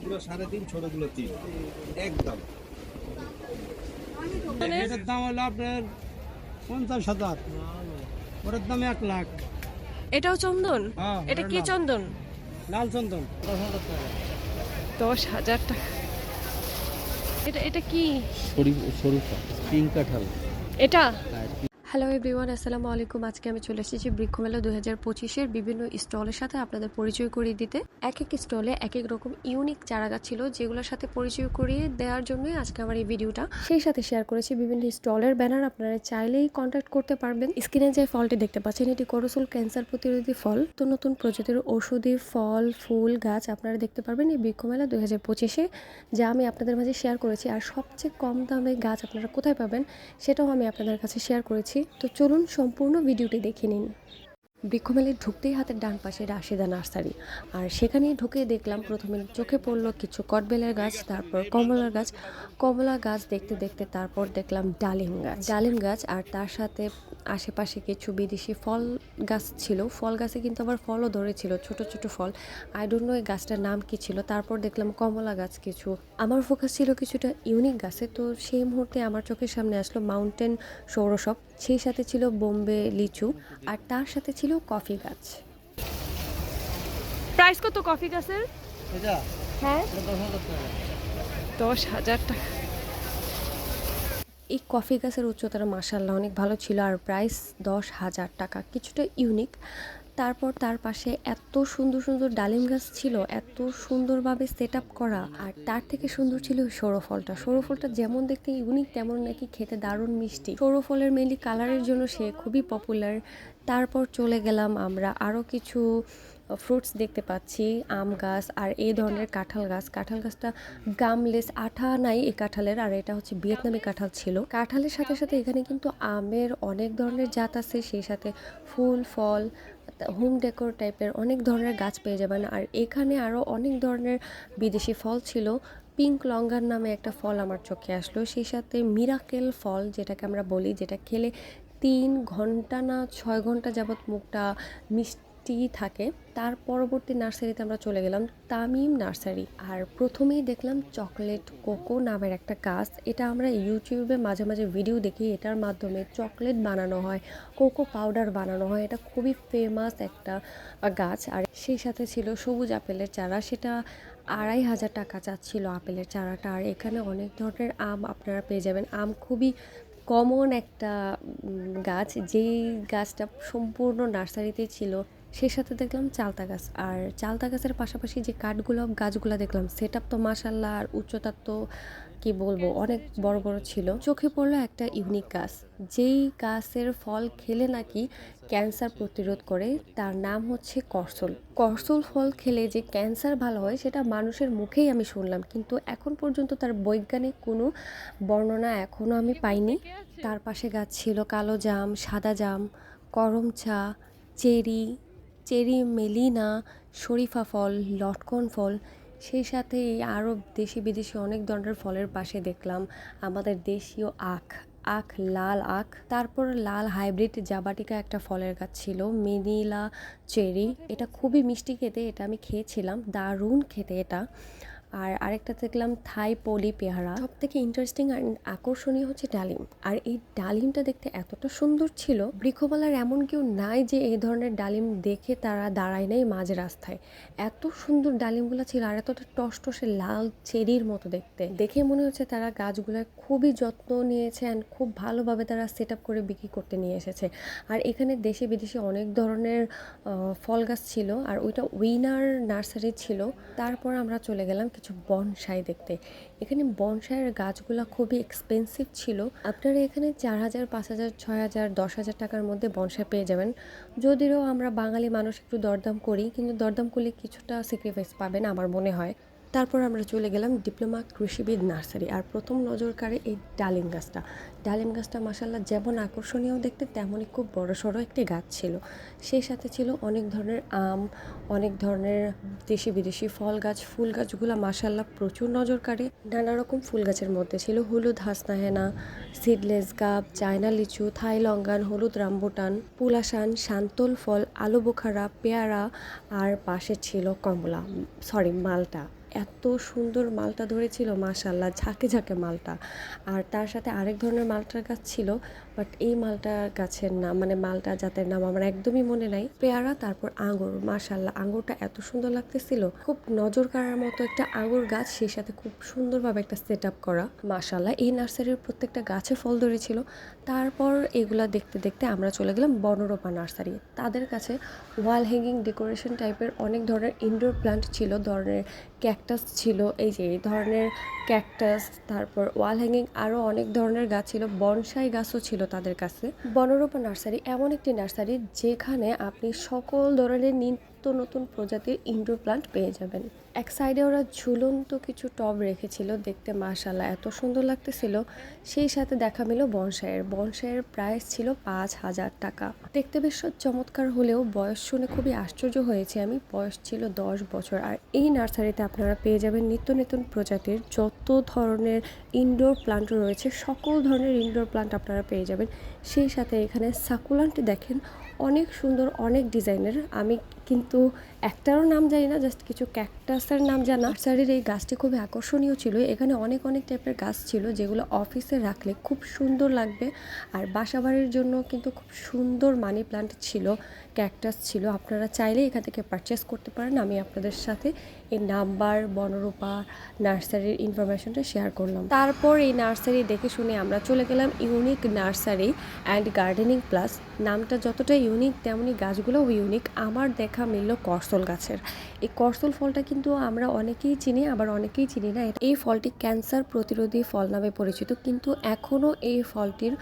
বড়গুলো 3.5, ছোটগুলো 3 একদম। এটার দাম হলো আপনার 50,000, ওটার দাম 1,00,000। এটাও চন্দন? হ্যাঁ, এটা কি লাল। চন্দন? লাল চন্দন 10,000 টাকা। 10,000 টাকা। এটা এটা কি? সরুটা পিঙ্ক কাঁঠাল। এটা হ্যালো এভরিওয়ান, আসসালামু আলাইকুম। আজকে আমি চলে এসেছি বৃক্ষমেলা 2025-এর বিভিন্ন স্টলের সাথে আপনাদের পরিচয় করিয়ে দিতে। এক এক স্টলে এক এক রকম ইউনিক চারাগাছ ছিল, যেগুলোর সাথে পরিচয় করিয়ে দেওয়ার জন্যই আজকে আমার এই ভিডিওটা। সেই সাথে শেয়ার করেছি বিভিন্ন স্টলের ব্যানার, আপনারা চাইলেই কন্ট্যাক্ট করতে পারবেন। স্ক্রিনে যে ফলটি দেখতে পাচ্ছেন, এটি করসুল ক্যান্সার প্রতিরোধী ফল। নতুন নতুন প্রজাতির ঔষধি ফল, ফুল গাছ আপনারা দেখতে পারবেন এই বৃক্ষমেলা 2025-এ, যা আমি আপনাদের মাঝে শেয়ার করেছি। আর সবচেয়ে কম দামে গাছ আপনারা কোথায় পাবেন সেটাও আমি আপনাদের কাছে শেয়ার করেছি। তো চলুন সম্পূর্ণ ভিডিওটি দেখে নিন। বৃক্ষমেলায় ঢুকতেই হাতের ডান পাশে রাশেদা নার্সারি, আর সেখানে ঢুকে দেখলাম প্রথমে চোখে পড়লো কিছু কটবেলের গাছ, তারপর কমলা গাছ দেখতে দেখতে তারপর দেখলাম ডালিম গাছ, আর তার সাথে আশেপাশে কিছু বিদেশি ফল গাছ ছিল। ফল গাছে কিন্তু আবার ফলও ধরেছিল, ছোট ছোট ফল। আই ডোন্ট নো এই গাছটার নাম কি ছিল। তারপর দেখলাম কমলা গাছ কিছু। আমার ফোকাস ছিল কিছুটা ইউনিক গাছে, তো সেই মুহূর্তে আমার চোখের সামনে আসলো মাউন্টেন সৌরসব, সেই সাথে ছিল বোম্বে লিচু, আর তার সাথে ছিল কফি গাছ। প্রাইস কত কফি গাছের? এটা হ্যাঁ, 10,000 টাকা। 10,000 টাকা। এই কফি গাছের উচ্চতাটা মাশাআল্লাহ অনেক ভালো ছিল, আর প্রাইস 10,000 টাকা, কিছুটা ইউনিক। তারপর তার পাশে এত সুন্দর সুন্দর ডালিম গাছ ছিল, এত সুন্দরভাবে সেট আপ করা। আর তার থেকে সুন্দর ছিল সৌরফলটা যেমন দেখতে ইউনিক, তেমন নাকি খেতে দারুণ মিষ্টি। সৌরফলের মেনলি কালারের জন্য সে খুবই পপুলার। তারপর চলে গেলাম আমরা আরও কিছু ফ্রুটস দেখতে পাচ্ছি, আম গাছ আর এই ধরনের কাঁঠাল গাছটা গামলেস, আঠা নাই এই কাঁঠালের, আর এটা হচ্ছে ভিয়েতনামি কাঁঠাল ছিল। কাঁঠালের সাথে সাথে এখানে কিন্তু আমের অনেক ধরনের জাত আছে, সেই সাথে ফুল ফল, হোম ডেকোর টাইপের অনেক ধরনের গাছ পেয়ে যাবেন। আর এখানে আরও অনেক ধরনের বিদেশি ফল ছিল। পিঙ্ক লঙ্গার নামে একটা ফল আমার চোখে আসলো, সেই সাথে মিরাকেল ফল যেটাকে আমরা বলি, যেটা খেলে 3 ঘন্টা না 6 ঘন্টা যাবৎ মুখটা মিষ্টি থাকে। তার পরবর্তী নার্সারিতে আমরা চলে গেলাম তামিম নার্সারি, আর প্রথমেই দেখলাম চকলেট কোকো নামের একটা গাছ। এটা আমরা ইউটিউবে মাঝে মাঝে ভিডিও দেখি, এটার মাধ্যমে চকলেট বানানো হয়, কোকো পাউডার বানানো হয়। এটা খুবই ফেমাস একটা গাছ। আর সেই সাথে ছিল সবুজ আপেলের চারা, সেটা 2,500 টাকা চাচ্ছিল আপেলের চারাটা। আর এখানে অনেক ধরনের আম আপনারা পেয়ে যাবেন। আম খুবই কমন একটা গাছ, যেই গাছটা সম্পূর্ণ নার্সারিতেই ছিল। সেই সাথে দেখলাম চালতা গাছ, আর চালতা গাছের পাশাপাশি যে গাছগুলো দেখলাম, সেট আপ তো মাশাল্লাহ, আর উচ্চতা তো কি বলবো, অনেক বড় বড় ছিল। চোখে পড়লো একটা ইউনিক গাছ, যেই গাছের ফল খেলে নাকি ক্যান্সার প্রতিরোধ করে, তার নাম হচ্ছে করসল ফল খেলে যে ক্যান্সার ভালো হয় সেটা মানুষের মুখেই আমি শুনলাম, কিন্তু এখন পর্যন্ত তার বৈজ্ঞানিক কোনো বর্ণনা এখনও আমি পাইনি। তার পাশে গাছ ছিল কালো জাম, সাদা জাম, করম চা, চেরি মেলিনা, শরীফা ফল, লটকন ফল, সেই সাথে আরও দেশি বিদেশি অনেক ধরনের ফলের পাশে দেখলাম আমাদের দেশীয় আখ, লাল আখ। তারপর লাল হাইব্রিড জাবাটিকা একটা ফলের গাছ ছিল, মেনিলা চেরি। এটা খুবই মিষ্টি খেতে, এটা আমি খেয়েছিলাম, দারুণ খেতে এটা। আর আরেকটা দেখলাম থাই পলি পেয়ারা। সব থেকে ইন্টারেস্টিং আর আকর্ষণীয় হচ্ছে ডালিম, আর এই ডালিমটা দেখতে এতটা সুন্দর ছিল। বৃক্ষমেলার এমন কেউ নাই যে এই ধরনের ডালিম দেখে তারা দাঁড়ায় নাই মাঝ রাস্তায়। এত সুন্দর ডালিমগুলো ছিল, আর এতটা টসটসে লাল চেরির মতো দেখতে। দেখে মনে হচ্ছে তারা গাছগুলোর খুবই যত্ন নিয়েছে, অ্যান্ড খুব ভালোভাবে তারা সেট আপ করে বিক্রি করতে নিয়ে এসেছে। আর এখানে দেশি বিদেশি অনেক ধরনের ফল গাছ ছিল, আর ওইটা উইনার নার্সারি ছিল। তারপর আমরা চলে গেলাম কিছু বনসাই দেখতে। এখানে বনসাইয়ের গাছগুলো খুবই এক্সপেন্সিভ ছিল। আপনারা এখানে 4,000, 5,000, 6,000, 10,000 টাকার মধ্যে বনসাই পেয়ে যাবেন। যদিও আমরা বাঙালি মানুষ একটু দরদাম করি, কিন্তু দরদাম করলে কিছুটা স্যাক্রিফাইস পাবেন আমার মনে হয়। তারপর আমরা চলে গেলাম ডিপ্লোমা কৃষিবিদ নার্সারি, আর প্রথম নজর কাড়ে এই ডালিম গাছটা মাসাল্লাহ যেমন আকর্ষণীয় দেখতে, তেমনই খুব বড়সড় একটি গাছ ছিল। সেই সাথে ছিল অনেক ধরনের আম, অনেক ধরনের দেশি বিদেশি ফল গাছ, ফুল গাছগুলো মাসাল্লাহ প্রচুর নজর কাড়ে। নানা রকম ফুল গাছের মধ্যে ছিল হলুদ হাসনাহেনা, সিডলেস গাব, চায়না লিচু, থাই লঙ্গান, হলুদ রামবুটান, পুলাশান, শান্তল ফল, আলু বোখারা, পেয়ারা, আর পাশে ছিল মালটা। এত সুন্দর মালটা ধরেছিল মাশাআল্লাহ, ঝাঁকে ঝাঁকে মালটা। আর তার সাথে আরেক ধরনের মালটার গাছ ছিল, বাট এই মালটা গাছের নাম মানে মালটা জাতের নাম আমার একদমই মনে নাই। পেয়ারা, তারপর আঙ্গুর, মাশাআল্লাহ আঙ্গুরটা এত সুন্দর লাগতেছিল, খুব নজর কাড়ার মতো একটা আঙ্গুর গাছ, সেই সাথে খুব সুন্দরভাবে একটা সেট আপ করা। মাশাআল্লাহ এই নার্সারির প্রত্যেকটা গাছে ফল ধরেছিল। তারপর এগুলা দেখতে দেখতে আমরা চলে গেলাম বনরূপা নার্সারি। তাদের কাছে ওয়াল হ্যাঙ্গিং ডেকোরেশন টাইপের অনেক ধরনের ইনডোর প্ল্যান্ট ছিল, ধরনের ক্যাকটাস ছিল, এই যে এই ধরনের ক্যাকটাস, তারপর ওয়াল হ্যাঙ্গিং আরও অনেক ধরনের গাছ ছিল, বনসাই গাছও ছিল তাদের কাছে। বনরূপা নার্সারি এমন একটি নার্সারি যেখানে আপনি সকল ধরনের নিত্য নতুন প্রজাতির ইনডোর প্ল্যান্ট পেয়ে যাবেন। এক সাইডে ওরা ঝুলন্ত কিছু টব রেখেছিল, দেখতে মাশাআল্লাহ এত সুন্দর লাগতেছিল। সেই সাথে দেখা মিলো বনসাইয়ের প্রাইস ছিল 5,000 টাকা। দেখতে বেশ চমৎকার হলেও বয়স শুনে খুবই আশ্চর্য হয়েছে আমি, বয়স ছিল 10 বছর। আর এই নার্সারিতে আপনারা পেয়ে যাবেন নিত্য নতুন প্রজাতির যত ধরনের ইনডোর প্লান্ট রয়েছে, সকল ধরনের ইনডোর প্লান্ট আপনারা পেয়ে যাবেন। সেই সাথে এখানে সাকুলান্ট দেখেন অনেক সুন্দর, অনেক ডিজাইনের। আমি কিন্তু একটারও নাম জানি না, জাস্ট কিছু ক্যাকটাসের নাম জানা। নার্সারির এই গাছটি খুবই আকর্ষণীয় ছিল। এখানে অনেক টাইপের গাছ ছিল যেগুলো অফিসে রাখলে খুব সুন্দর লাগবে। আর বাসাবাড়ির জন্য কিন্তু খুব সুন্দর মানি প্ল্যান্ট ছিল, ক্যাকটাস ছিল। আপনারা চাইলে এখান থেকে পারচেস করতে পারেন। আমি আপনাদের সাথে এই নাম্বার, বনরূপা নার্সারির ইনফরমেশনটা শেয়ার করলাম। তারপর এই নার্সারি দেখে শুনে আমরা চলে গেলাম unique nursery and gardening plus. নামটা যতটা ইউনিক তেমনি গাছগুলোও ইউনিক। আমার দেখা মিলল করসল গাছের। এই করসল ফলটা কিন্তু আমরা অনেকেই চিনি, আবার অনেকেই চিনি না। এই ফলটি ক্যান্সার প্রতিরোধী ফল নামে পরিচিত, কিন্তু এখনও এই ফলটির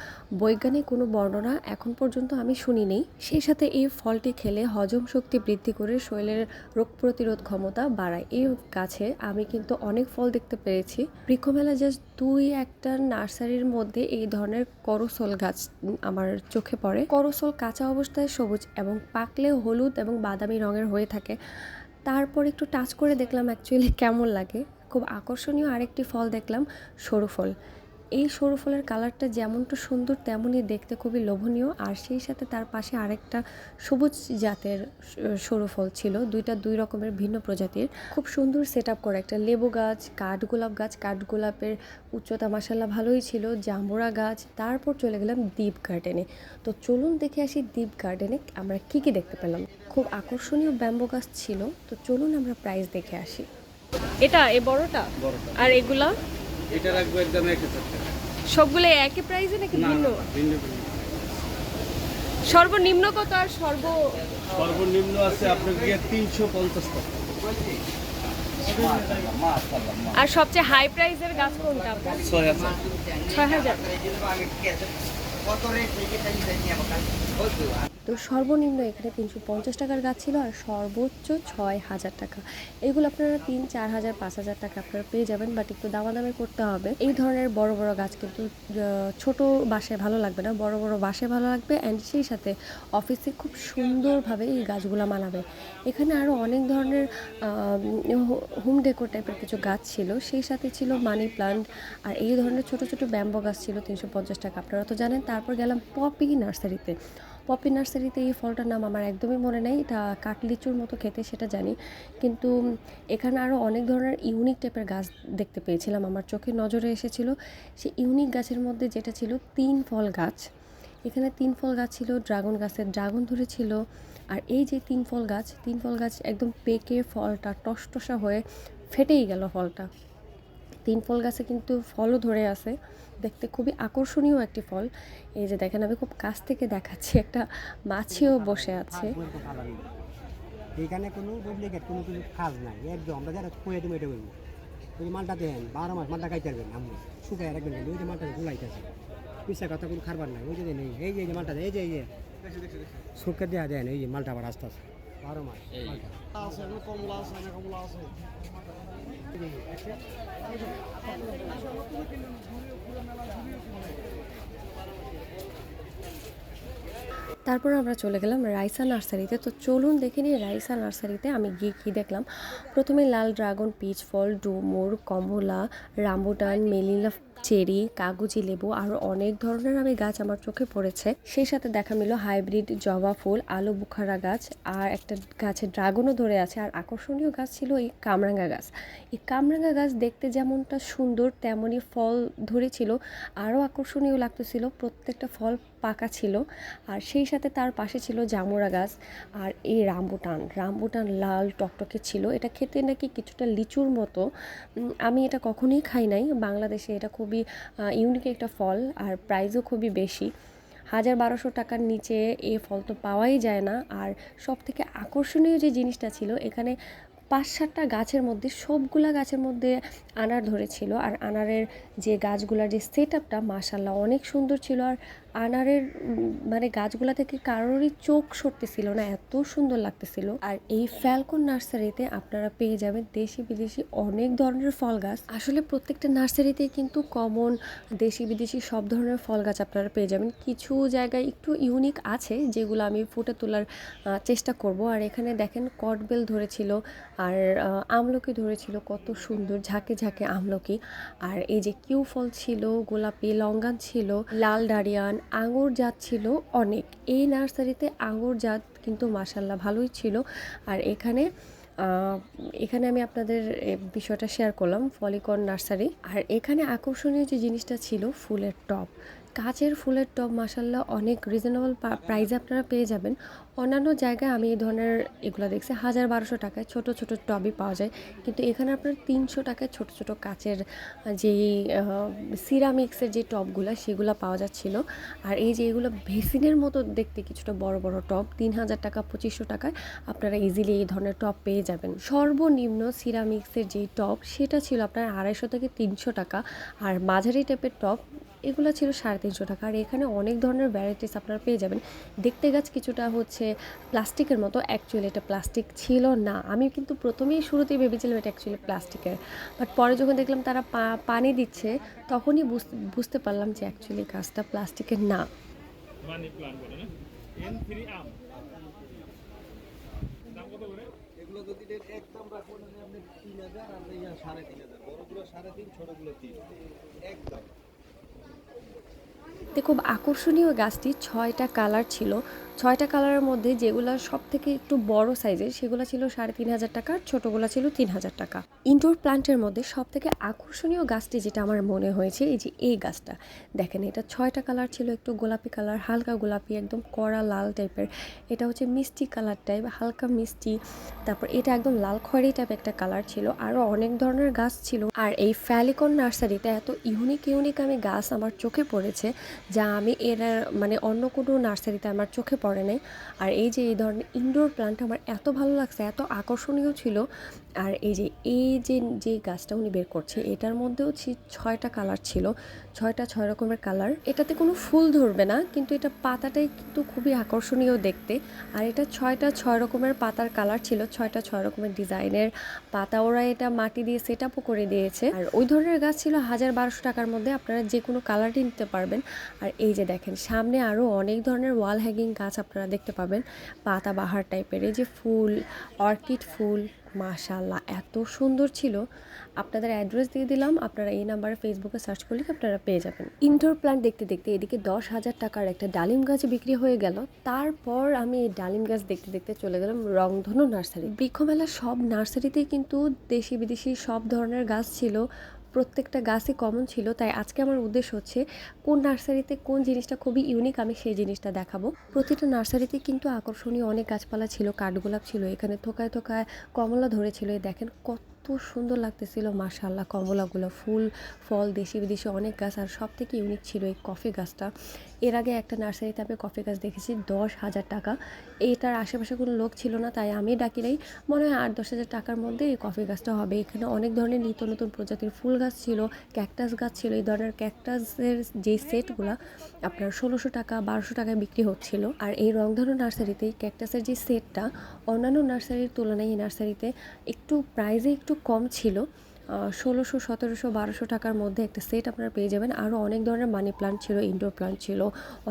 বৈজ্ঞানিক কোনো বর্ণনা এখন পর্যন্ত আমি শুনিনি। সেই সাথে এই ফলটি খেলে হজম শক্তি বৃদ্ধি করে শরীরের রোগ প্রতিরোধ ক্ষমতা বাড়ায়। এই গাছে আমি কিন্তু অনেক ফল দেখতে পেরেছি। বৃক্ষমেলা জাস্ট 2-1টা নার্সারির মধ্যে এই ধরনের করসল গাছ আমার চোখে পড়ে। করসল কাঁচা অবস্থায় সবুজ এবং পাকলে হলুদ এবং বাদামি রঙের হয়ে থাকে। তারপর একটু টাচ করে দেখলাম অ্যাকচুয়ালি কেমন লাগে। খুব আকর্ষণীয় আরেকটি ফল দেখলাম, সরু ফল। এই সরু ফলের কালারটা যেমনটা সুন্দর তেমনই দেখতে খুবই লোভনীয়। আর সেই সাথে তার পাশে আরেকটা সবুজ জাতের সরু ফল ছিল, দুই রকমের ভিন্ন প্রজাতির। খুব সুন্দর সেট আপ করা একটা লেবু গাছ, কাঠগোলাপ গাছ, কাঠগোলাপের উচ্চতা মাশাআল্লাহ ভালোই ছিল, জাম্বুরা গাছ। তারপর চলে গেলাম দ্বীপ গার্ডেনে। তো চলুন দেখে আসি দ্বীপ গার্ডেনে আমরা কী কী দেখতে পেলাম। খুব আকর্ষণীয় ব্যাম্বো গাছ ছিল। তো চলুন আমরা প্রাইস দেখে আসি। এটা এই বড়টা, আর এগুলা এটা রাখবো একদম 1,000 টাকা। সবগুলো একই প্রাইসে নাকি ভিন্ন? ভিন্ন। সর্বনিম্ন কত আর সর্বনিম্ন আছে আপনার গিয়ে 350 টাকা। আর সবচেয়ে হাই প্রাইসের গাছ কোনটা আপনার? 6,000। 6,000। তো সর্বনিম্ন এখানে 350 টাকার গাছ ছিল, আর সর্বোচ্চ 6,000 টাকা। এগুলো আপনারা 3-4 হাজার 5,000 টাকা আপনারা পেয়ে যাবেন, বাট একটু দামাদামি করতে হবে। এই ধরনের বড় বড় গাছ কিন্তু ছোট বাসায় ভালো লাগবে না, বড় বড় বাসায় ভালো লাগবে। অ্যান্ড সেই সাথে অফিসে খুব সুন্দরভাবে এই গাছগুলো মানাবে। এখানে আরও অনেক ধরনের হোম ডেকোর টাইপের কিছু গাছ ছিল, সেই সাথে ছিল মানি প্লান্ট। আর এই ধরনের ছোট ছোট ব্যাম্বো গাছ ছিল 350 টাকা, আপনারা তো জানেন। তারপর গেলাম পপি নার্সারিতে। পপি নার্সারিতে এই ফলটার নাম আমার একদমই মনে নেই, এটা কাঠলিচুর মতো খেতে সেটা জানি। কিন্তু এখানে আরও অনেক ধরনের ইউনিক টাইপের গাছ দেখতে পেয়েছিলাম, আমার চোখে নজরে এসেছিল। সেই ইউনিক গাছের মধ্যে যেটা ছিল 3 ফল গাছ। এখানে 3 ফল গাছ ছিল, ড্রাগন গাছের ড্রাগন ধরেছিল। আর এই যে 3 ফল গাছ একদম পেকে ফলটা টসটসা হয়ে ফেটেই গেল ফলটা। 3 ফল গাছে কিন্তু ফলও ধরে আছে, দেখতে খুবই আকর্ষণীয় একটি ফল। এই যে দেখেন, আমি খুব কাছ থেকে দেখাচ্ছি, একটা মাছিও বসে আছে। এইখানে কোনো ডুপ্লিকেট কোনো কিছু কাজ নাই, একদম আমরা যারা খুঁয়ে দেবো এটা বলবো। ওই যে মালটা দেন 12 মাস মালটা খাইতে পারবেন, আমি শুকায় রাখবেন। ওই যে মালটা গুলাইতেছে, পিসা কথা কোনো খাবার নাই। ওই যে দেন এই যে মালটা এই যে শুকে দেওয়া দেন, এই যে মালটা আবার আস্তে আস্তে 12 মাস কমলা আছে। তারপর আমরা চলে গেলাম রাইসা নার্সারিতে। তো চলুন দেখে নিই রাইসা নার্সারিতে আমি গিয়ে কী দেখলাম। প্রথমে লাল ড্রাগন, পিচ ফল, ডুমুর, কমলা, রামবুটান, মেলিনা চেরি, কাগজি লেবু আরও অনেক ধরনের আমি গাছ আমার চোখে পড়েছে। সেই সাথে দেখা মিলো হাইব্রিড জবা ফুল, আলু বুখারা গাছ, আর একটা গাছে ড্রাগনও ধরে আছে। আর আকর্ষণীয় গাছ ছিল এই কামরাঙ্গা গাছ। এই কামরাঙ্গা গাছ দেখতে যেমনটা সুন্দর তেমনই ফল ধরেছিল। আরও আকর্ষণীয় লাগতেছিল, প্রত্যেকটা ফল পাকা ছিল। আর সেই সাথে তার পাশে ছিল জামুরা গাছ। আর এই রামবুটান লাল টকটকে ছিল। এটা খেতে নাকি কিছুটা লিচুর মতো। আমি এটা কখনোই খাই নাই। বাংলাদেশে এটা খুবই ইউনিক একটা ফল, আর প্রাইসও খুবই বেশি। 1,000-1,200 টাকার নিচে এই ফল তো পাওয়াই যায় না। আর সব থেকে আকর্ষণীয় যে জিনিসটা ছিল, এখানে 5-7টা গাছের মধ্যে সবগুলা গাছের মধ্যে আনার ধরেছিল। আর আনারের যে গাছগুলার যে সেট আপটা মাশাল্লাহ অনেক সুন্দর ছিল। আর আনারের মানে গাছগুলা থেকে কারোরই চোখ সরতেছিল না, এত সুন্দর লাগতেছিল। আর এই ফ্যালকন নার্সারিতে আপনারা পেয়ে যাবেন দেশি বিদেশি অনেক ধরনের ফল গাছ। আসলে প্রত্যেকটা নার্সারিতেই কিন্তু কমন দেশি বিদেশি সব ধরনের ফল গাছ আপনারা পেয়ে যাবেন। কিছু জায়গায় একটু ইউনিক আছে যেগুলো আমি ফুটে তোলার চেষ্টা করব। আর এখানে দেখেন কটবেল ধরেছিল, আর আমলকি ধরেছিল, কত সুন্দর ঝাঁকে ঝাঁকে আমলকি। আর এই যে কিউ ফল ছিল, গোলাপি লঙ্গান ছিল, লাল ডারিয়ান, আঙুর জাত ছিল অনেক। এই নার্সারিতে আঙুর জাত কিন্তু মাশাল্লাহ ভালোই ছিল। আর এখানে আমি আপনাদের বিষয়টা শেয়ার করলাম, ফলিকন নার্সারি। আর এখানে আকর্ষণীয় যে জিনিসটা ছিল ফুলের টব, কাচের ফুলের টব মাশাল্লাহ অনেক রিজনেবল প্রাইসে আপনারা পেয়ে যাবেন। অন্যান্য জায়গায় আমি এই ধরনের এগুলো দেখছি 1,000-1,200 টাকায় ছোট ছোট টবই পাওয়া যায়, কিন্তু এখানে আপনার 300 টাকায় ছোট ছোট কাচের যেই সিরামিক্সের যে টবগুলো সেগুলো পাওয়া যাচ্ছিল। আর এই যে এগুলো ভেসিনের মতো দেখতে কিছুটা বড় বড় টব, 3,000 টাকা 2,500 টাকায় আপনারা ইজিলি এই ধরনের টব পেয়ে যাবেন। সর্বনিম্ন সিরামিক্সের যেই টব সেটা ছিল আপনার 250 থেকে 300 টাকা। আর মাঝারি টাইপের টব এগুলো ছিল 350 টাকা। আর এখানে অনেক ধরনের ভ্যারাইটিস আপনারা পেয়ে যাবেন। দেখতে গাছ কিছুটা হচ্ছে প্লাস্টিকের মতো, অ্যাকচুয়ালি এটা প্লাস্টিক ছিল না। আমি কিন্তু প্রথমেই শুরুতেই ভেবেছিলাম এটা অ্যাকচুয়ালি প্লাস্টিকের, বাট পরে যখন দেখলাম তারা পানি দিচ্ছে তখনই বুঝতে পারলাম যে অ্যাকচুয়ালি গাছটা প্লাস্টিকের না। মানি প্ল্যান্ট বলে না N3 আম দাম কত করে? এগুলো যদি একদম রাখবো না আপনি 3,000 আর ইয়া 3,500, বড়গুলো 3.5, ছোটগুলো 3, একদম। খুব আকর্ষণীয় গাছটি 6টা কালার ছিল। 6টা কালারের মধ্যে যেগুলো সব থেকে একটু বড় সাইজের সেগুলো ছিল 3,500 টাকা, আর ছোটোগুলো ছিল 3,000 টাকা। ইনডোর প্লান্টের মধ্যে সব থেকে আকর্ষণীয় গাছটি যেটা আমার মনে হয়েছে, এই যে এই গাছটা দেখেন, এটা 6টা কালার ছিল। একটু গোলাপি কালার, হালকা গোলাপি, একদম কড়া লাল টাইপের, এটা হচ্ছে মিষ্টি কালার টাইপ, হালকা মিষ্টি, তারপর এটা একদম লাল খয়েরি টাইপ একটা কালার ছিল। আরও অনেক ধরনের গাছ ছিল। আর এই ফ্যালিকন নার্সারিতে এত ইউনিক আমি গাছ আমার চোখে পড়েছে যা আমি মানে অন্য কোনো নার্সারিতে আমার চোখে পড়ে নাই। আর এই যে এই ধরনের ইনডোর প্লান্ট আমার এত ভালো লাগছে, এত আকর্ষণীয় ছিল। আর যে গাছটা উনি বের করছে এটার মধ্যেও 6টা কালার ছিল, 6 রকমের কালার। এটাতে কোনো ফুল ধরবে না, কিন্তু এটা পাতাটাই কিন্তু খুবই আকর্ষণীয় দেখতে। আর এটা 6 রকমের পাতার কালার ছিল, 6 রকমের ডিজাইনের পাতা। ওরা এটা মাটি দিয়ে সেট আপও করে দিয়েছে। আর ওই ধরনের গাছ ছিল 1,000-1,200 টাকার মধ্যে, আপনারা যে কোনো কালারই নিতে পারবেন। আর এই যে দেখেন সামনে আরও অনেক ধরনের ওয়াল হ্যাঙ্গিং গাছ আপনারা দেখতে পাবেন, পাতা বাহার টাইপের। এই যে ফুল, অর্কিড ফুল, মাশাল্লাহ এত সুন্দর ছিল। আপনাদের অ্যাড্রেস দিয়ে দিলাম, আপনারা এই নাম্বারে ফেসবুকে সার্চ করলে আপনারা পেয়ে যাবেন। ইনডোর প্ল্যান্ট দেখতে দেখতে এদিকে 10,000 টাকার একটা ডালিম গাছ বিক্রি হয়ে গেল। তারপর আমি এই ডালিম গাছ দেখতে দেখতে চলে গেলাম রংধনু নার্সারি। বৃক্ষমেলার সব নার্সারিতেই কিন্তু দেশি বিদেশি সব ধরনের গাছ ছিল, প্রত্যেকটা গাছই কমন ছিল। তাই আজকে আমার উদ্দেশ্য হচ্ছে কোন নার্সারিতে কোন জিনিসটা খুবই ইউনিক আমি সেই জিনিসটা দেখাবো। প্রতিটা নার্সারিতে কিন্তু আকর্ষণীয় অনেক গাছপালা ছিল, কাঠগোলাপ ছিল, এখানে থোকায় থোকায় কমলা ধরেছিল। দেখেন কত সুন্দর লাগতেছিল মাশাআল্লাহ কমলাগুলো, ফুল ফল দেশি বিদেশি অনেক গাছ। আর সব থেকে ইউনিক ছিল এই কফি গাছটা। এর আগে একটা নার্সারিতে আমি কফি গাছ দেখেছি 10,000 টাকা। এটার আশেপাশে কোনো লোক ছিল না, তাই আমি ডাকি নাই। মনে হয় 8-10,000 টাকার মধ্যে এই কফি গাছটা হবে। এখানে অনেক ধরনের নিত্য নতুন প্রজাতির ফুল গাছ ছিল, ক্যাকটাস গাছ ছিল। এই ধরনের ক্যাকটাসের যে সেটগুলো আপনার 1,600 টাকা 1,200 টাকায় বিক্রি হচ্ছিল। আর এই রংধনু নার্সারিতে ক্যাকটাসের যে সেটটা অন্যান্য নার্সারির তুলনায় এই নার্সারিতে একটু প্রাইসে একটু কম ছিল। 1600, 1700, 1200 টাকার মধ্যে একটা সেট আপনারা পেয়ে যাবেন। আরও অনেক ধরনের মানি প্লান্ট ছিল, ইনডোর প্লান্ট ছিল,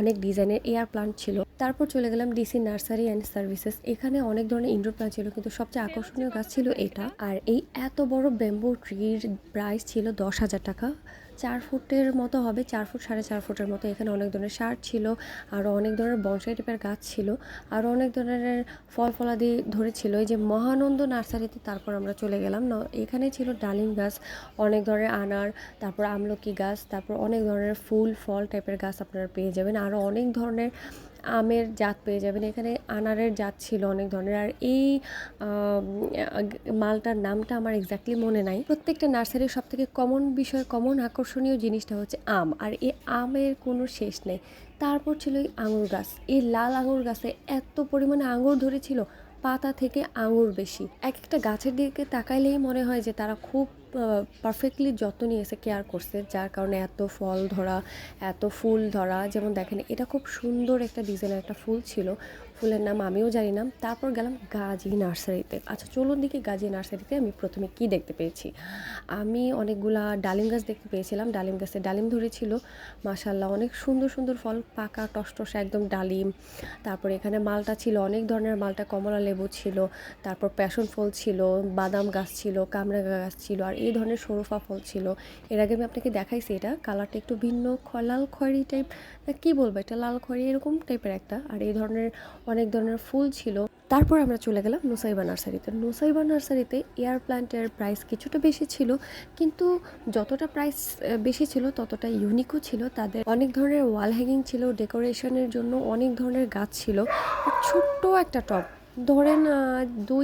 অনেক ডিজাইনের এয়ার প্লান্ট ছিল। তারপর চলে গেলাম ডিসি নার্সারি অ্যান্ড সার্ভিসেস। এখানে অনেক ধরনের ইনডোর প্লান্ট ছিল, কিন্তু সবচেয়ে আকর্ষণীয় গাছ ছিল এটা। আর এই এত বড় ব্যাম্বু ট্রির প্রাইস ছিল 10,000 টাকা। 4 ফুটের মতো হবে, 4 ফুট 4.5 ফুটের মতো। এখানে অনেক ধরনের শার্ট ছিল, আরও অনেক ধরনের বনসাই টাইপের গাছ ছিল, আরও অনেক ধরনের ফল ফলাদি ধরেছিল। এই যে মহানন্দ নার্সারিতে তারপর আমরা চলে গেলাম। এখানে ছিল ডালিম গাছ, অনেক ধরনের আনার, তারপর আমলকি গাছ, তারপর অনেক ধরনের ফুল ফল টাইপের গাছ আপনারা পেয়ে যাবেন। আরও অনেক ধরনের আমের জাত পেয়ে যাবেন। এখানে আনারের জাত ছিল অনেক ধরনের। আর এই মালটার নামটা আমার এক্স্যাক্টলি মনে নাই। প্রত্যেকটা নার্সারির সব থেকে কমন বিষয়, কমন আকর্ষণীয় জিনিসটা হচ্ছে আম, আর এই আমের কোনো শেষ নেই। তারপর ছিল এই আঙুর গাছ। এই লাল আঙুর গাছে এত পরিমাণে আঙুর ধরেছিল, পাতা থেকে আঙুর বেশি। এক একটা গাছের দিকে তাকাইলেই মনে হয় যে তারা খুব পারফেক্টলি যত্ন নিয়েছে, কেয়ার করছে, যার কারণে এত ফল ধরা, এত ফুল ধরা। যেমন দেখেন, এটা খুব সুন্দর একটা ডিজাইনের একটা ফুল ছিল, ফুলের নাম আমিও জানি না। তারপর গেলাম গাজী নার্সারিতে। আচ্ছা চলুন দেখি গাজী নার্সারিতে আমি প্রথমে কি দেখতে পেয়েছি। আমি অনেকগুলা ডালিম গাছ দেখতে পেয়েছিলাম। ডালিম গাছে ডালিম ধরেছিল, মাশাল্লাহ অনেক সুন্দর সুন্দর ফল, পাকা টসটসে একদম ডালিম। তারপর এখানে মালটা ছিল, অনেক ধরনের মালটা, কমলা লেবু ছিল, তারপর প্যাশন ফল ছিল, বাদাম গাছ ছিল, কামরাঙা গাছ ছিল, আর এই ধরনের শরফা ফল ছিল। এর আগে আমি আপনাকে দেখাইছি, এটা কালারটা একটু ভিন্ন, লাল খয়েরি টাইপ, কি বলবো, এটা লাল খয়েরি এরকম টাইপের একটা। আর এই ধরনের অনেক ধরনের ফুল ছিল। তারপর আমরা চলে গেলাম নুসাইবা নার্সারিতে। নুসাইবা নার্সারিতে এয়ার প্ল্যান্টের প্রাইস কিছুটা বেশি ছিল, কিন্তু যতটা প্রাইস বেশি ছিল ততটা ইউনিকও ছিল। তাদের অনেক ধরনের ওয়াল হ্যাঙ্গিং ছিল, ডেকোরেশনের জন্য অনেক ধরনের গাছ ছিল। আর ছোট্ট একটা টব, ধরেন 2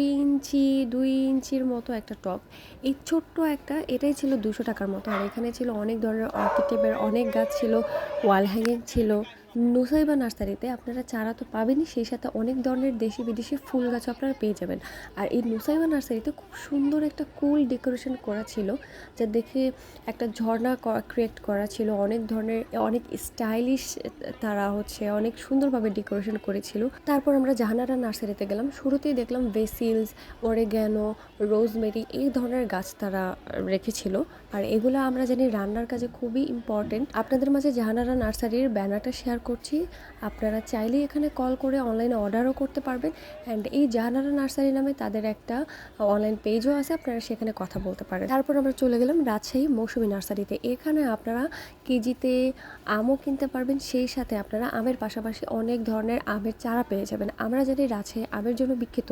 ইঞ্চির মতো একটা টব, এই ছোট্ট একটা, এটাই ছিল 200 টাকার মতো। আর এখানে ছিল অনেক ধরনের অর্কিডের অনেক গাছ ছিল, ওয়াল হ্যাঙ্গিং ছিল। নুসাইবা নার্সারিতে আপনারা চারা তো পাবেনই, সেই সাথে অনেক ধরনের দেশি বিদেশি ফুল গাছও আপনারা পেয়ে যাবেন। আর এই নুসাইবা নার্সারিতে খুব সুন্দর একটা কুল ডেকোরেশন করা ছিল, যা দেখে একটা ঝর্ণা ক্রিয়েট করা ছিল। অনেক ধরনের, অনেক স্টাইলিশ, তারা হচ্ছে অনেক সুন্দরভাবে ডেকোরেশন করেছিল। তারপর আমরা জাহানারা নার্সারিতে গেলাম। শুরুতেই দেখলাম বেসিলস, অরেগ্যানো, রোজমেরি, এই ধরনের গাছ তারা রেখেছিল। আর এগুলো আমরা জানি রান্নার কাজে খুবই ইম্পর্টেন্ট। আপনাদের মাঝে জাহানারা নার্সারির ব্যানারটা শেয়ার করছি, আপনারা চাইলেই এখানে কল করে অনলাইনে অর্ডারও করতে পারবেন। অ্যান্ড এই জাহানারা নার্সারি নামে তাদের একটা অনলাইন পেজও আছে, আপনারা সেখানে কথা বলতে পারেন। তারপর আমরা চলে গেলাম রাজশাহী মৌসুমী নার্সারিতে। এখানে আপনারা কেজিতে আমও কিনতে পারবেন, সেই সাথে আপনারা আমের পাশাপাশি অনেক ধরনের আমের চারা পেয়ে যাবেন। আমরা জানি রাজশাহী আমের জন্য বিখ্যাত,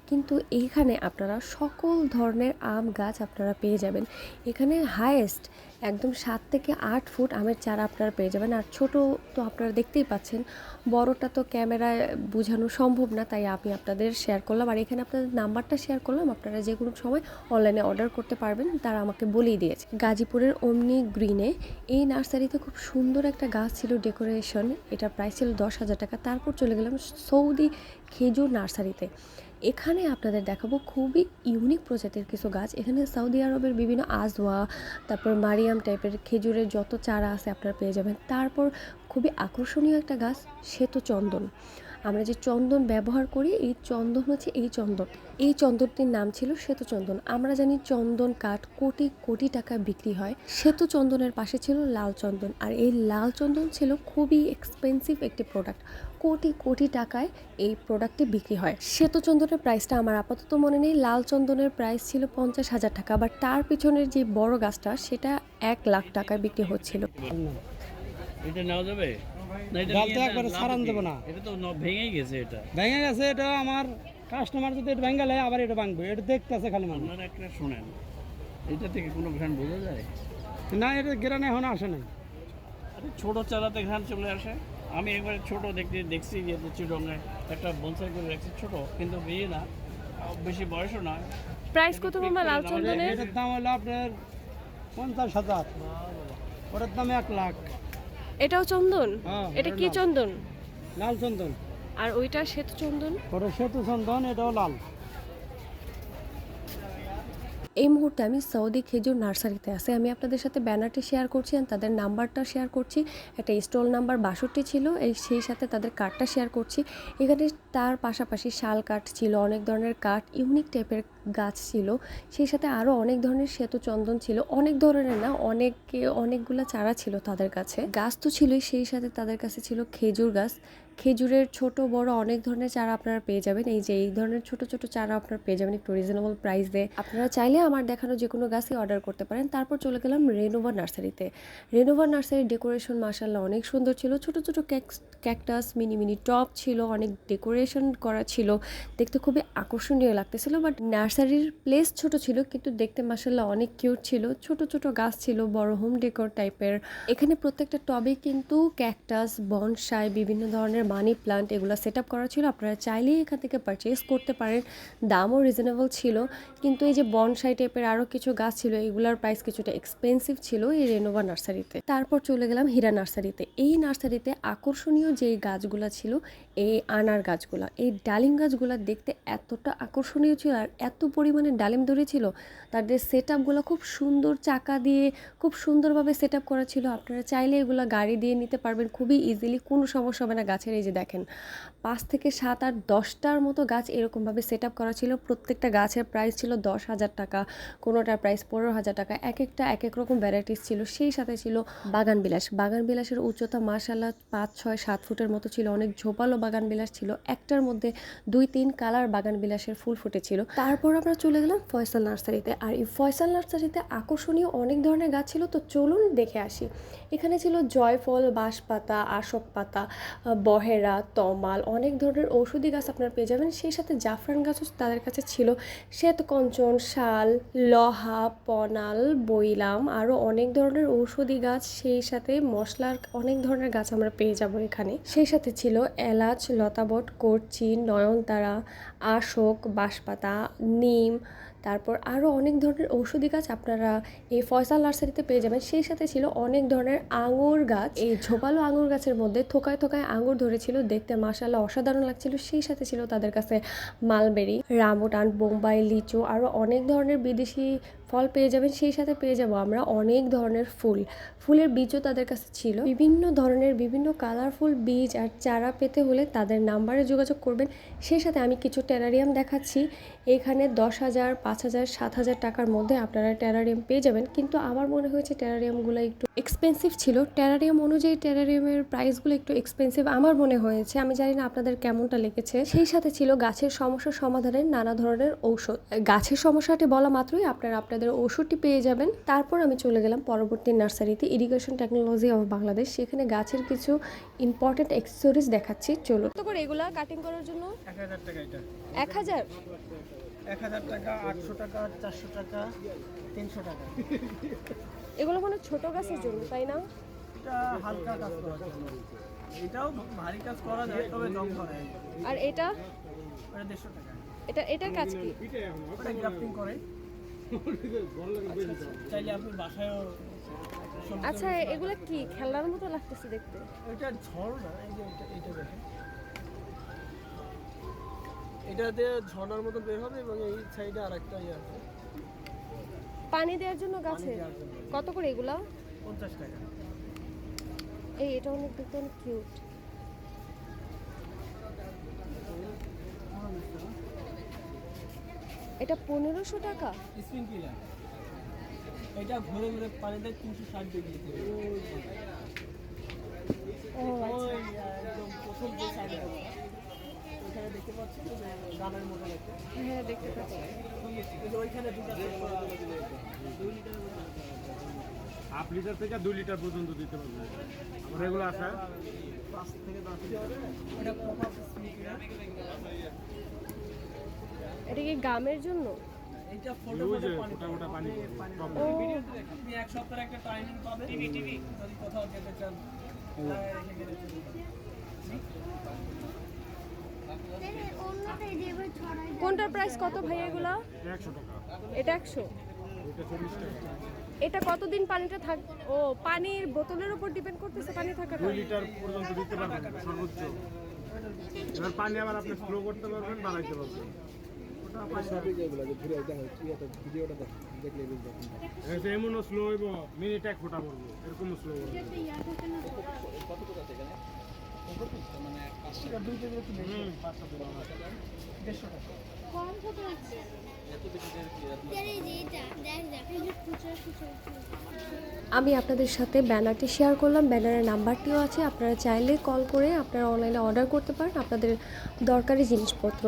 কিন্তু এইখানে আপনারা সকল ধরনের আম গাছ আপনারা পেয়ে যাবেন। এখানে হাইয়েস্ট একদম 7 থেকে 8 ফুট আমের চারা আপনারা পেয়ে যাবেন। আর ছোট তো আপনারা দেখতেই পাচ্ছেন, বড়টা তো ক্যামেরায় বোঝানো সম্ভব না, তাই আমি আপনাদের শেয়ার করলাম। আর এখানে আপনাদের নাম্বারটা শেয়ার করলাম, আপনারা যে কোনো সময় অনলাইনে অর্ডার করতে পারবেন, তারা আমাকে বলেই দিয়েছে। গাজীপুরের অমনি গ্রিনে এই নার্সারিতে খুব সুন্দর একটা গাছ ছিল, ডেকোরেশন, এটা প্রাইস ছিল 10,000 টাকা। তারপর চলে গেলাম সৌদি খেজুর নার্সারিতে। এখানে আপনাদের দেখাবো খুবই ইউনিক প্রজাতির কিছু গাছ। এখানে সৌদি আরবের বিভিন্ন আজওয়া, তারপর মারিয়াম টাইপের খেজুরের যত চারা আছে আপনারা পেয়ে যাবেন। তারপর খুবই আকর্ষণীয় একটা গাছ, শ্বেতচন্দন। আমরা যে চন্দন ব্যবহার করি, এই চন্দন হচ্ছে এই চন্দন, এই চন্দনটির নাম ছিল শ্বেতচন্দন। আমরা জানি চন্দন কাঠ কোটি কোটি টাকা বিক্রি হয়, শ্বেতচন্দনের পাশে ছিল লাল চন্দন। আর এই লাল চন্দন ছিল খুবই এক্সপেন্সিভ একটি প্রোডাক্ট, কোটি কোটি টাকায় এই প্রোডাক্টটি বিক্রি হয়। শ্বেতচন্দনের প্রাইসটা আমার আপাতত মনে নেই। লাল চন্দনের প্রাইস ছিল 50,000 টাকা, আবার তার পিছনের যে বড় গাছটা সেটা 1 লাখ টাকায় বিক্রি হচ্ছিল। এটা নেওয়া যাবে না? এটা ডাল তো নিয়ে একবারে লাভ সারান কি? দেবো না। এটা তো ভেঙেই গেছে। এটা ভেঙে গেছে, এটা আমার কাস্টমার যদি এটা ভেঙে নেয় আবার এটা ভাঙবে, এটা দেখতেছে খালি মানুষ। আপনারা একটা শোনেন, এটা থেকে কোনো ঘ্রাণ বোঝা যায়? না, এটা গ্রানে এখন আসে নাই। আরে ছোট চারাতে ঘ্রাণ চলে আসে। আমি একবার ছোট দেখছি যে চিরঙ্গে একটা বনসাই করে রাখছি, ছোট কিন্তু বিয়ে না, বেশি বয়সও না। প্রাইস কত মামা লাল চন্দনের? এটার দাম হলো আপনার 50,000, ওটার দাম 1 লাখ। এটাও চন্দন? হ্যাঁ, এটা কি চন্দন? লাল চন্দন। আর ওইটা শ্বেত চন্দন? ওটা শ্বেত চন্দন, এটাও লাল। এই মুহূর্তে আমি সৌদি খেজুর নার্সারিতে আছি। আমি আপনাদের সাথে ব্যানারটি শেয়ার করছি আর তাদের নাম্বারটা শেয়ার করছি। একটা স্টল নাম্বার 62 ছিল, সেই সাথে তাদের কার্ডটা শেয়ার করছি। এখানে তার পাশাপাশি শাল কাঠ ছিল, অনেক ধরনের কাঠ, ইউনিক টাইপের গাছ ছিল, সেই সাথে আরও অনেক ধরনের শ্বেত চন্দন ছিল, অনেক ধরনের না, অনেকগুলো চারা ছিল তাদের কাছে। গাছ তো ছিলই, সেই সাথে তাদের কাছে ছিল খেজুর গাছ। খেজুরের ছোট বড় অনেক ধরনের চারা আপনারা পেয়ে যাবেন। এই যে এই ধরনের ছোট ছোট চারা আপনারা পেয়ে যাবেন একটু রিজনেবল প্রাইসে। আপনারা চাইলে আমার দেখানো যে কোনো গাছই অর্ডার করতে পারেন। তারপর চলে গেলাম রেনোভা নার্সারিতে। রেনোভা নার্সারির ডেকোরেশন মাশাআল্লাহ অনেক সুন্দর ছিল। ছোট ছোট ক্যাকটাস, মিনি মিনি টব ছিল, অনেক ডেকোরেশন করা ছিল, দেখতে খুবই আকর্ষণীয় লাগতেছিল। বাট নার্সারির প্লেস ছোট ছিল, কিন্তু দেখতে মাশাআল্লাহ অনেক কিউট ছিল। ছোট ছোট গাছ ছিল, বড় হোম ডেকোর টাইপের। এখানে প্রত্যেকটা টবে কিন্তু ক্যাকটাস, বনসাই, বিভিন্ন ধরনের মানি প্লান্ট এগুলো সেট আপ করা ছিল। আপনারা চাইলেই এখান থেকে পারচেস করতে পারেন, দামও রিজনেবল ছিল। কিন্তু এই যে বনসাই টাইপের আরও কিছু গাছ ছিল, এগুলোর প্রাইস কিছুটা এক্সপেন্সিভ ছিল এই রেনোভা নার্সারিতে। তারপর চলে গেলাম হীরা নার্সারিতে। এই নার্সারিতে আকর্ষণীয় যে গাছগুলো ছিল, এই আনার গাছগুলা, এই ডালিম গাছগুলো দেখতে এতটা আকর্ষণীয় ছিল আর এত পরিমাণে ডালিম ধরেছিল। তাদের সেট আপগুলো খুব সুন্দর, চাকা দিয়ে খুব সুন্দরভাবে সেট আপ করা ছিল। আপনারা চাইলে এগুলো গাড়ি দিয়ে নিতে পারবেন খুবই ইজিলি, কোনো সমস্যা হবে না। গাছের এই যে দেখেন 5 থেকে 7 আর 10টার মতো গাছ এরকমভাবে সেট আপ করা ছিল। প্রত্যেকটা গাছের প্রাইস ছিল 10,000 টাকা, কোনোটার প্রাইস 15,000 টাকা। এক একটা এক এক রকম ভ্যারাইটিস ছিল। সেই সাথে ছিল বাগান বিলাস। বাগান বিলাসের উচ্চতা মাশাআল্লাহ 5, 6, 7 ফুটের মতো ছিল। অনেক ঝোপালো বাগান বিলাস ছিল। একটার মধ্যে 2-3 কালার বাগান বিলাসের ফুল ফুটেছিল। তারপর আমরা চলে গেলাম ফয়সাল নার্সারিতে। আর এই ফয়সাল নার্সারিতে আকর্ষণীয় অনেক ধরনের গাছ ছিল, তো চলুন দেখে আসি। এখানে ছিল জয়ফল, বাঁশপাতা, আশক পাতা, বহেরা, তমাল, অনেক ধরনের ঔষধি গাছ আপনারা পেয়ে যাবেন। সেই সাথে জাফরান গাছও তাদের কাছে ছিল, শ্বেতকঞ্চন, শাল, লহা, পনাল, বইলাম, আরও অনেক ধরনের ঔষধি গাছ, সেই সাথে মশলার অনেক ধরনের গাছ আমরা পেয়ে যাব এখানে। সেই সাথে ছিল এলাচ, লতাবট, করচি, নয়নতারা, আশক, বাঁশপাতা, নিম, তারপর আরও অনেক ধরনের ঔষধি গাছ আপনারা এই ফয়সাল নার্সারিতে পেয়ে যাবেন। সেই সাথে ছিল অনেক ধরনের আঙুর গাছ। এই ঝোপালো আঙুর গাছের মধ্যে থোকায় থোকায় আঙুর ধরেছিল, দেখতে মাশাআল্লাহ অসাধারণ লাগছিল। সেই সাথে ছিল তাদের কাছে মালবেরি, রামবুটান, বোম্বাই, লিচু, আরও অনেক ধরনের বিদেশি ফল পেয়ে যাবেন। সেই সাথে পেয়ে যাব আমরা অনেক ধরনের ফুলের বীজও তাদের কাছে ছিল। বিভিন্ন ধরনের বিভিন্ন কালারফুল বীজ আর চারা পেতে হলে তাদের নাম্বারে যোগাযোগ করবেন। সেই সাথে আমি কিছু টেরারিয়াম দেখাচ্ছি। এখানে 10,000, 5,000, 7,000 টাকার মধ্যে আপনারা টেরারিয়াম পেয়ে যাবেন। কিন্তু আমার মনে হয়েছে টেরারিয়ামগুলো একটু এক্সপেন্সিভ ছিল। টেরারিয়াম অনুযায়ী টেরারিয়ামের প্রাইসগুলো একটু এক্সপেন্সিভ আমার মনে হয়েছে। আমি জানি না আপনাদের কেমনটা লেগেছে। সেই সাথে ছিল গাছের সমস্যা সমাধানের নানা ধরনের ঔষধ। গাছের সমস্যাটি বলা মাত্রই আপনাদের ওষুধটি পেয়ে যাবেন। তারপর আমি চলে গেলাম পরবর্তী নার্সারিতে, ইরিগেশন টেকনোলজি অফ বাংলাদেশ। সেখানে গাছের কিছু ইম্পর্টেন্ট অ্যাক্সেসরিজ দেখাচ্ছি, চলুন। কত করে এগুলা কাটিং করার জন্য? 1,000 টাকা এটা। 1,000? 1,000 টাকা, 800 টাকা, 400 টাকা, 300 টাকা। এগুলো মানে ছোট গাছের জন্য, তাই না? এটা হালকা কাজ করা যায়, এটাও ভারী কাজ করা যায়, তবে জং ধরে। আর এটা? এটা 150 টাকা। এটার কাজ কি? এটা গ্রাফটিং করে। চাইলে আপনি বাসায়ও। আচ্ছা, এগুলো কি খেলনার মতো লাগতেছে দেখতে? এটা ঝর্ণা, এই যে এটা দেখেন, এটাতে ঝর্ণার মতো বের হবে এবং এই সাইডে আরেকটা ইয়ে আছে পানি দেওয়ার জন্য গাছে। দেওয়ার জন্য। কত করে এগুলা? 50 টাকা। এটা অনেক দেখতে অনেক কিউট। এটা 1500 টাকা। স্প্রিংক্লার, এটা ঘুরে ঘুরে পানি দেয় 360 ডিগ্রিতে। ও আচ্ছা। একদম প্রথম যে সাইডে ওইখানে দেখতে পাচ্ছেন গানের মতো দেখতে। হ্যাঁ, দেখতে পাচ্ছি। এই যে ওইখানে দুটো সেট করা আছে, 2 লিটার। 1/2 লিটার থেকে 2 লিটার পর্যন্ত দিতে পারবে। আমরা এগুলো আছে 5 থেকে 10 লিটার। এটা প্রপার স্প্রিংক্লার। এটা কি গামের জন্য? এইটা ফটো ফোটা পানি ও, আপনি এক সপ্তাহের একটা টাইমিং পাবেন। টিভি যদি কোথাও যেতে চান রেখে গেলে চলবে। কোনটার প্রাইস কত ভাই এগুলা? 100 টাকা, এটা 100। এটা 40 টাকা। এটা কতদিন পানিটা থাক? ও, পানির বোতলের উপর ডিপেন্ড করতেছে পানি থাকাটা। 2 লিটার পর্যন্ত দিতে পারবেন সর্বোচ্চ। এবার পানি আবার আপনি ফ্লো করতে পারবেন, বানাইতে পারবেন। ওটা এমনও স্লো হইব মিনিট 1 ফোটা পড়বো এরকম স্লো হইব কত করে আছে এখানে মানে 500 কম কত আছে এত বেশি আরে যেটা দেখ দেখ এই যে খুচরা আমি আপনাদের সাথে ব্যানারটি শেয়ার করলাম, ব্যানারের নাম্বারটিও আছে, আপনারা চাইলে কল করে আপনারা অনলাইনে অর্ডার করতে পারেন আপনাদের দরকারি জিনিসপত্র।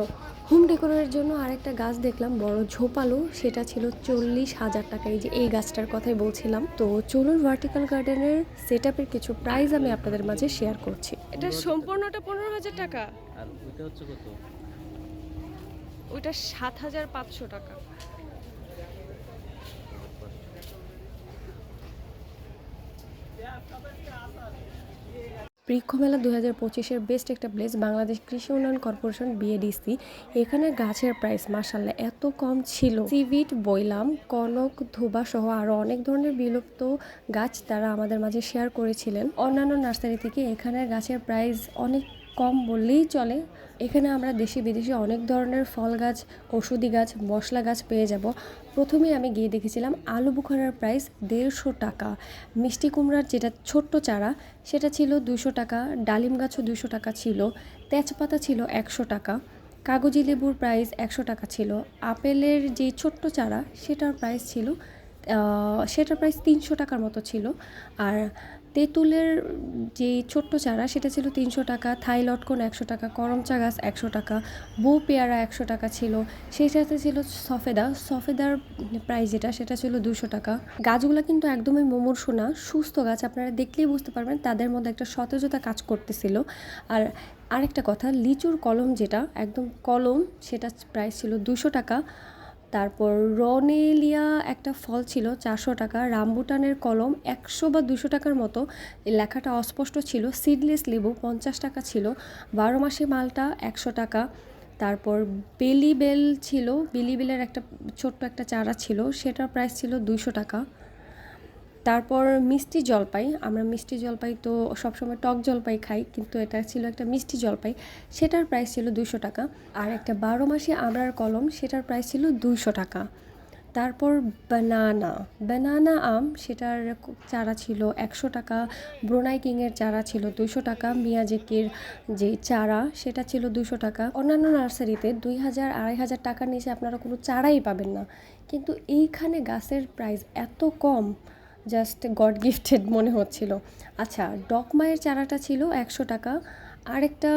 হোম ডেকোরের জন্য আরেকটা গাছ দেখলাম বড় ঝোপালো, সেটা ছিল 40,000 টাকা। এই যে এই গাছটার কথাই বলছিলাম। তো চলুন ভার্টিক্যাল গার্ডেনের সেটআপের কিছু প্রাইস আমি আপনাদের মাঝে শেয়ার করছি। এটা সম্পূর্ণটা 15,000 টাকা, আর ওইটা হচ্ছে কত? ওইটা 7,500 টাকা। বৃক্ষ মেলা 2025-এর বেস্ট একটা প্লেস বাংলাদেশ কৃষি উন্নয়ন কর্পোরেশন বিএডিসি। এখানে গাছের প্রাইস মাশাআল্লাহ এত কম ছিল। সিভিট, বইলাম, কনক, ধোবা সহ আরও অনেক ধরনের বিলুপ্ত গাছ তারা আমাদের মাঝে শেয়ার করেছিলেন। অন্যান্য নার্সারি থেকে এখানের গাছের প্রাইস অনেক কম বললেই চলে। এখানে আমরা দেশি বিদেশি অনেক ধরনের ফল গাছ, ওষুধি গাছ, মশলা গাছ পেয়ে যাব। প্রথমে আমি গিয়ে দেখেছিলাম আলু বুখারার প্রাইস 150 টাকা। মিষ্টি কুমড়ার যেটা ছোট্ট চারা সেটা ছিল 200 টাকা। ডালিম গাছও 200 টাকা ছিল। তেজপাতা ছিল 100 টাকা। কাগজি লেবুর প্রাইস 100 টাকা ছিল। আপেলের যে ছোট্ট চারা সেটার প্রাইস 300 টাকার মতো ছিল। আর তেঁতুলের যে ছোট্ট চারা সেটা ছিল 300 টাকা। থাই লটকন 100 টাকা। করমচা গাছ 100 টাকা। বউ পেয়ারা 100 টাকা ছিল। সেই সাথে ছিল সফেদার প্রাইস সেটা ছিল 200 টাকা। গাছগুলো কিন্তু একদমই মোমোরশো না, সুস্থ গাছ, আপনারা দেখলেই বুঝতে পারবেন তাদের মধ্যে একটা সতেজতা কাজ করতেছিল। আর আরেকটা কথা, লিচুর কলম যেটা একদম কলম সেটা প্রাইস ছিল 200 টাকা। তারপর রনেলিয়া একটা ফল ছিল 400 টাকা। রামবুটানের কলম 100 বা 200 টাকার মতো, লেখাটা অস্পষ্ট ছিল। সিডলেস লেবু 50 টাকা ছিল। 12 মাসে মালটা 100 টাকা। তারপর বেলিবেল ছিল, বেলিবেলের একটা ছোট্ট একটা চারা ছিল, সেটার প্রাইস ছিল 200 টাকা। তারপর মিষ্টি জলপাই, আমরা মিষ্টি জলপাই তো সবসময় টক জলপাই খাই, কিন্তু এটা ছিল একটা মিষ্টি জলপাই, সেটার প্রাইস ছিল 200 টাকা। আর একটা 12 মাসে আমড়ার কলম, সেটার প্রাইস ছিল 200 টাকা। তারপর বানানা আম, সেটার চারা ছিল 100 টাকা। ব্রোনাই কিংয়ের চারা ছিল 200 টাকা। মিয়াজাকির যে চারা সেটা ছিল 200 টাকা। অন্যান্য নার্সারিতে 2,000 2,500 টাকার নিচে আপনারা কোনো চারাই পাবেন না, কিন্তু এইখানে গাছের প্রাইস এত কম, জাস্ট গড গিফটেড মনে হচ্ছিল। আচ্ছা, ডকমায়ের চারাটা ছিল 100 টাকা। আরেকটা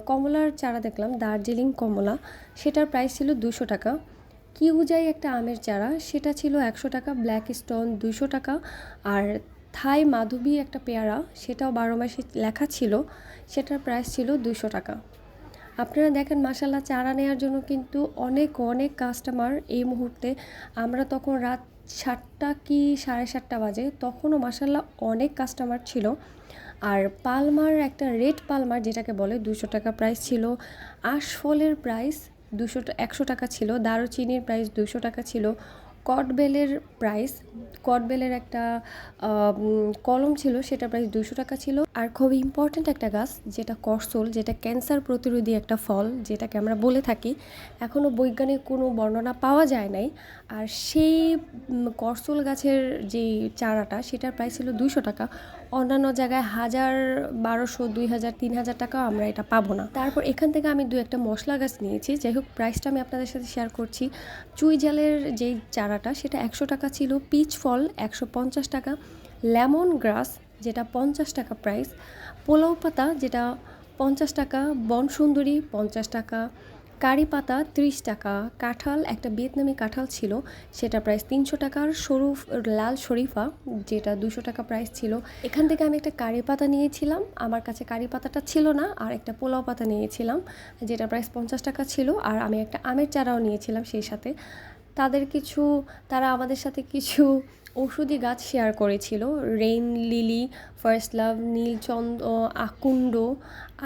কমলার চারা দেখলাম, দার্জিলিং কমলা, সেটার প্রাইস ছিল 200 টাকা। কিউজাই একটা আমের চারা, সেটা ছিল 100 টাকা। ব্ল্যাক স্টোন 200 টাকা। আর থাই মাধবী একটা পেয়ারা, সেটাও 12 মাসে লেখা ছিল, সেটার প্রাইস ছিল 200 টাকা। আপনারা দেখেন মাশাআল্লাহ, চারা নেওয়ার জন্য কিন্তু অনেক অনেক কাস্টমার এই মুহূর্তে। আমরা তখন রাত 7টা কি 7:30 বাজে, তখনও মাশাআল্লাহ অনেক কাস্টমার ছিল। আর পালমার একটা রেড পালমার যেটাকে বলে 200 টাকা প্রাইস ছিল। আশফলের প্রাইস 100 টাকা ছিল। দারুচিনির প্রাইস 200 টাকা ছিল। কটবেলের একটা কলম ছিল, সেটা প্রাইস 200 টাকা ছিল। আর খুব ইম্পর্ট্যান্ট একটা গাছ যেটা করসল, যেটা ক্যান্সার প্রতিরোধী একটা ফল যেটাকে আমরা বলে থাকি, এখনও বৈজ্ঞানিক কোনো বর্ণনা পাওয়া যায় নাই। আর সেই করসল গাছের যে চারাটা সেটার প্রাইস ছিল 200 টাকা। অন্যান্য জায়গায় 1000, 1200, 2000, 3000 টাকা আমরা এটা পাবো না। তারপর এখান থেকে আমি 2-1টা মশলা গাছ নিয়েছি। যাই হোক, প্রাইসটা আমি আপনাদের সাথে শেয়ার করছি। চুই জালের যেই চারাটা সেটা 100 টাকা ছিল। পিচ ফল 150 টাকা। লেমন গ্রাস যেটা 50 টাকা প্রাইস। পোলাও পাতা যেটা 50 টাকা। বনসুন্দরী 50 টাকা। কারি পাতা 30 টাকা। কাঁঠাল, একটা ভিয়েতনামি কাঁঠাল ছিল, সেটা প্রাইস 300 টাকার। লাল শরীফা যেটা 200 টাকা প্রাইস ছিল। এখান থেকে আমি একটা কারি পাতা নিয়েছিলাম, আমার কাছে কারি পাতাটা ছিল না। আর একটা পোলাও পাতা নিয়েছিলাম যেটা প্রাইস 50 টাকা ছিল। আর আমি একটা আমের চারাও নিয়েছিলাম সেই সাথে। তারা আমাদের সাথে কিছু ঔষধি গাছ শেয়ার করেছিল। Rain lily, first love, Nilchandra, আকুণ্ড,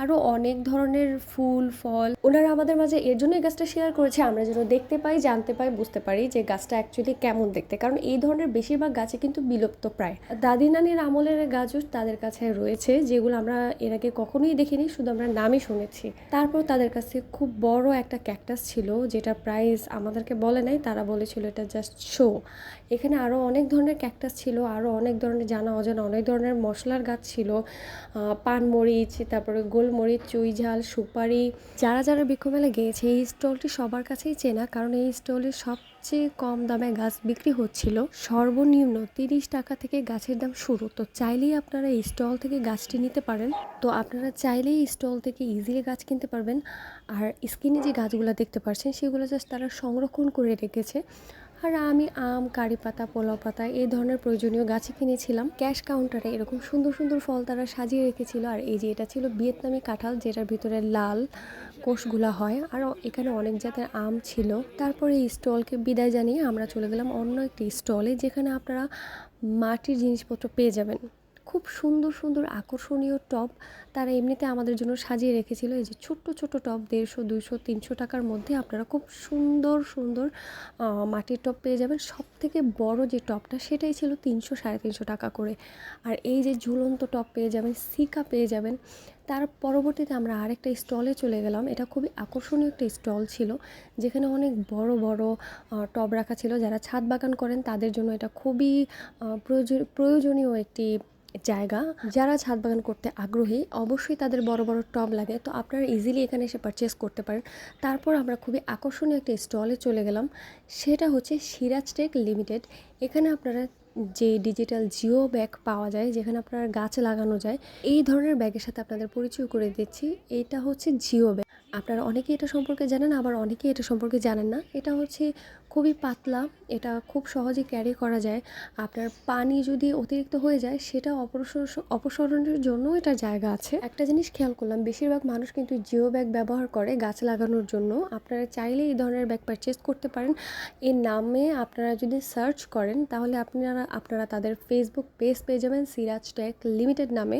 আরও অনেক ধরনের ফুল ফল ওনারা আমাদের মাঝে এর জন্য এই গাছটা শেয়ার করেছে আমরা যেন দেখতে পাই, জানতে পাই, বুঝতে পারি যে গাছটা অ্যাকচুয়ালি কেমন দেখতে, কারণ এই ধরনের বেশিরভাগ গাছে কিন্তু বিলুপ্ত প্রায়। দাদি নানির আমলের গাছও তাদের কাছে রয়েছে যেগুলো আমরা এর আগে কখনোই দেখিনি, শুধু আমরা নামই শুনেছি। তারপর তাদের কাছে খুব বড় একটা ক্যাকটাস ছিল যেটা প্রাইস আমাদেরকে বলে নাই, তারা বলেছিল এটা জাস্ট শো। এখানে আরও অনেক ধরনের ক্যাকটাস ছিল, আরও অনেক ধরনের জানা অজানা অনেক ধরনের মশলার গাছ ছিল, পানমরিচ, তারপরে গোলমরিচ, চুইঝাল, সুপারি। যারা যারা বৃক্ষমেলা গিয়েছে এই স্টলটি সবার কাছেই চেনা, কারণ এই স্টলে সবচেয়ে কম দামে গাছ বিক্রি হচ্ছিল। সর্বনিম্ন 30 টাকা থেকে গাছের দাম শুরু। তো চাইলেই আপনারা এই স্টল থেকে গাছটি নিতে পারেন। তো আপনারা চাইলেই স্টল থেকে ইজিলি গাছ কিনতে পারবেন। আর স্ক্রিনে যে গাছগুলো দেখতে পাচ্ছেন সেগুলো জাস্ট তারা সংরক্ষণ করে রেখেছে। আর আমি আম, কারি পাতা, পোলাও পাতা এই ধরনের প্রয়োজনীয় গাছই কিনেছিলাম। ক্যাশ কাউন্টারে এরকম সুন্দর সুন্দর ফল তারা সাজিয়ে রেখেছিল। আর এই যে এটা ছিল ভিয়েতনামি কাঁঠাল, যেটার ভিতরে লাল কোষগুলা হয়। আর এখানে অনেক জাতের আম ছিল। তারপরে এই স্টলকে বিদায় জানিয়ে আমরা চলে গেলাম অন্য একটি স্টলে, যেখানে আপনারা মাটির জিনিসপত্র পেয়ে যাবেন। খুব সুন্দর সুন্দর আকর্ষণীয় টব তারা এমনিতে আমাদের জন্য সাজিয়ে রেখেছিল। এই যে ছোট্ট ছোট টব 150, 200, 300 টাকার মধ্যে আপনারা খুব সুন্দর সুন্দর মাটির টব পেয়ে যাবেন। সব থেকে বড় যে টবটা সেটাই ছিল 300, 350 টাকা করে। আর এই যে ঝুলন্ত টব পেয়ে যাবেন, সিকা পেয়ে যাবেন। তার পরবর্তীতে আমরা আরেকটা স্টলে চলে গেলাম। এটা খুবই আকর্ষণীয় একটা স্টল ছিল, যেখানে অনেক বড় বড় টব রাখা ছিল। যারা ছাদ বাগান করেন তাদের জন্য এটা খুবই প্রয়োজনীয় একটি জায়গা। যারা ছাদ বাগান করতে আগ্রহী অবশ্যই তাদের বড় বড় টব লাগে, তো আপনারা ইজিলি এখানে এসে পারচেস করতে পারেন। তারপর আমরা খুবই আকর্ষণীয় একটা স্টলে চলে গেলাম, সেটা হচ্ছে সিরাজ টেক লিমিটেড। এখানে আপনারা যে ডিজিটাল জিও ব্যাগ পাওয়া যায়, যেখানে আপনার গাছ লাগানো যায়, এই ধরনের ব্যাগের সাথে আপনাদের পরিচয় করে দিচ্ছি। এটা হচ্ছে জিও ব্যাগ। আপনারা অনেকেই এটা সম্পর্কে জানেন, আবার অনেকেই এটা সম্পর্কে জানেন না। এটা হচ্ছে খুবই পাতলা, এটা খুব সহজে ক্যারি করা যায়। আপনার পানি যদি অতিরিক্ত হয়ে যায় সেটা অপসারণের জন্য এটা জায়গা আছে। একটা জিনিস খেয়াল করলাম, বেশিরভাগ মানুষ কিন্তু জিও ব্যাগ ব্যবহার করে গাছ লাগানোর জন্য। আপনারা চাইলে এই ধরনের ব্যাগ পারচেস করতে পারেন। এর নামে আপনারা যদি সার্চ করেন তাহলে আপনারা তাদের ফেসবুক পেজ পেয়ে যাবেন সিরাজ টেক লিমিটেড নামে।